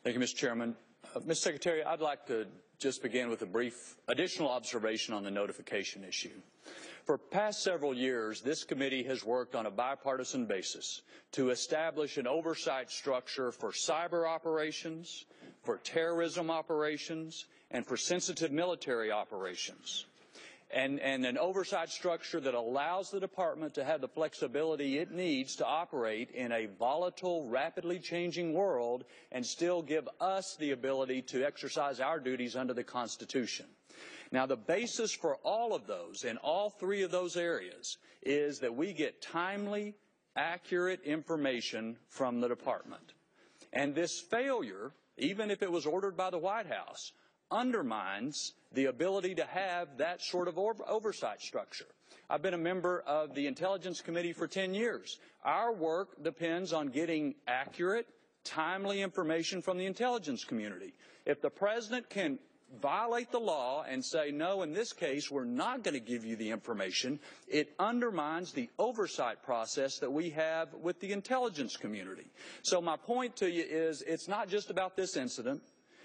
Thank you, Mr. Chairman. Mr. Secretary, I'd like to just begin with a brief additional observation on the notification issue. For past several years, this committee has worked on a bipartisan basis to establish an oversight structure for cyber operations, for terrorism operations, and for sensitive military operations. And an oversight structure that allows the department to have the flexibility it needs to operate in a volatile, rapidly changing world and still give us the ability to exercise our duties under the Constitution. Now, the basis for all of those, in all three of those areas, is that we get timely, accurate information from the department. And this failure, even if it was ordered by the White House, undermines the ability to have that sort of oversight structure. I've been a member of the Intelligence Committee for 10 years. Our work depends on getting accurate, timely information from the intelligence community. If the President can violate the law and say, no, in this case, we're not going to give you the information, it undermines the oversight process that we have with the intelligence community. So my point to you is it's not just about this incident.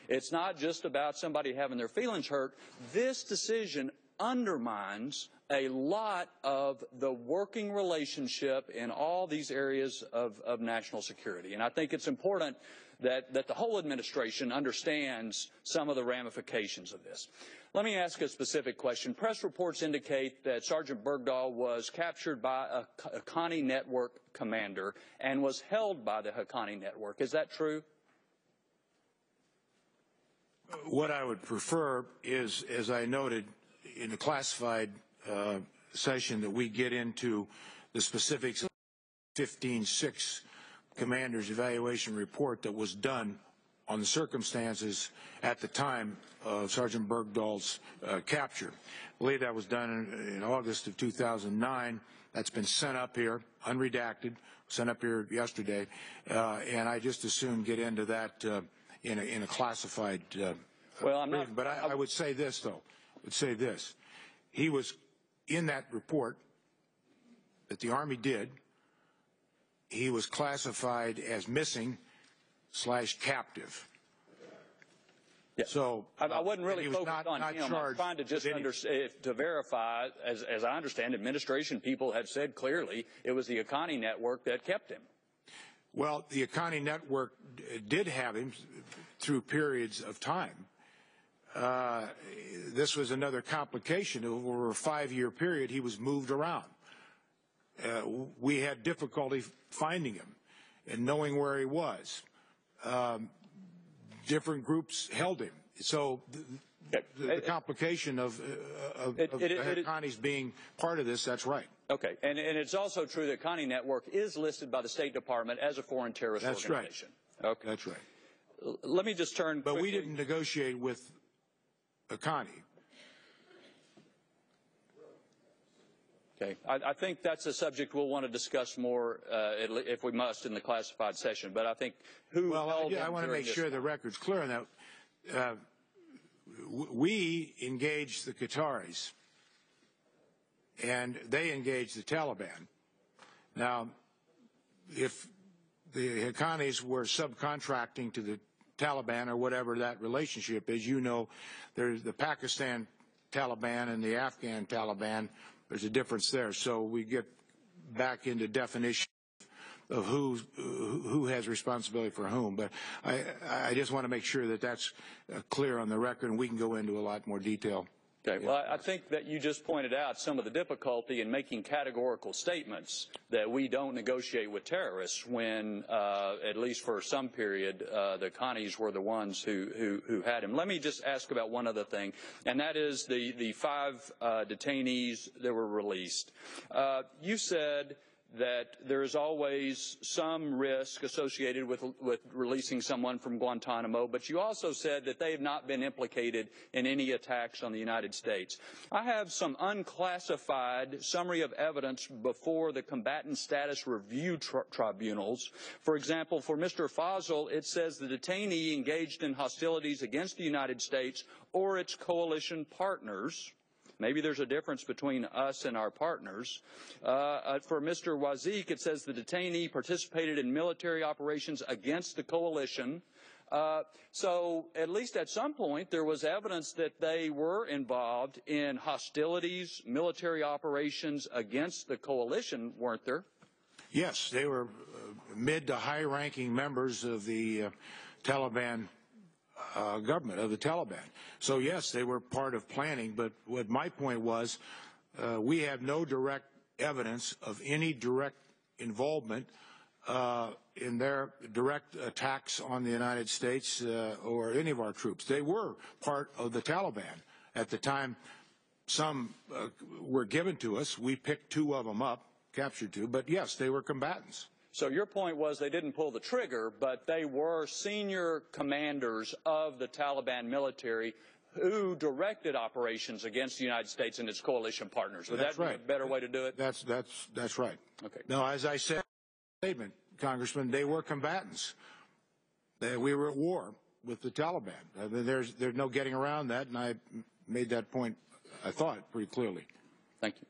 It's not just about somebody having their feelings hurt. This decision undermines a lot of the working relationship in all these areas of national security. And I think it's important that the whole administration understands some of the ramifications of this. Let me ask a specific question. Press reports indicate that Sergeant Bergdahl was captured by a Haqqani network commander and was held by the Haqqani network. Is that true? What I would prefer is, as I noted in the classified session, that we get into the specifics of the 15-6 commander's evaluation report that was done on the circumstances at the time of Sergeant Bergdahl's capture. I believe that was done in August of 2009. That's been sent up here, unredacted, sent up here yesterday, and I just as soon get into that in a classified well, I'm not, but I would say this, though. I would say this. He was in that report that the Army did. He was classified as missing / captive. Yeah. So I wasn't really focused on him. I'm trying to just to verify, as I understand, administration people have said clearly it was the Haqqani network that kept him. Well, the Haqqani network did have him through periods of time. This was another complication. Over a 5-year period, he was moved around. We had difficulty finding him and knowing where he was. Different groups held him. So the complication of Haqqani's being part of this, that's right. Okay, and it's also true that Haqqani Network is listed by the State Department as a foreign terrorist organization. Right. Okay. That's right. Let me just turn quickly. But we didn't negotiate with Haqqani. Okay, I think that's a subject we'll want to discuss more, if we must, in the classified session. But I think I want to make sure the record's clear on that. We engaged the Qataris, and they engaged the Taliban. Now, if the Haqqanis were subcontracting to the Taliban or whatever that relationship is, you know, there's the Pakistan Taliban and the Afghan Taliban. There's a difference there. So we get back into definition of who has responsibility for whom. But I just want to make sure that that's clear on the record, and we can go into a lot more detail. Okay. Well, I think that you just pointed out some of the difficulty in making categorical statements that we don't negotiate with terrorists when, at least for some period, the Haqqanis were the ones who had him. Let me just ask about one other thing, and that is the 5 detainees that were released. You said that there is always some risk associated with releasing someone from Guantanamo, but you also said that they have not been implicated in any attacks on the United States. I have some unclassified summary of evidence before the combatant status review tribunals. For example, for Mr. Fazl, it says the detainee engaged in hostilities against the United States or its coalition partners. Maybe there's a difference between us and our partners. For Mr. Wazik, it says the detainee participated in military operations against the coalition. So at least at some point there was evidence that they were involved in hostilities, military operations against the coalition, weren't there? Yes, they were mid to high-ranking members of the Taliban government, of the Taliban. So yes, they were part of planning, but what my point was, we have no direct evidence of any direct involvement in their direct attacks on the United States or any of our troops. They were part of the Taliban. At the time, some were given to us. We picked 2 of them up, captured 2, but yes, they were combatants. So your point was they didn't pull the trigger, but they were senior commanders of the Taliban military who directed operations against the United States and its coalition partners. Would that be a better way to do it? That's right. Okay. Now, as I said in the statement, Congressman, they were combatants. We were at war with the Taliban. There's no getting around that, and I made that point, I thought, pretty clearly. Thank you.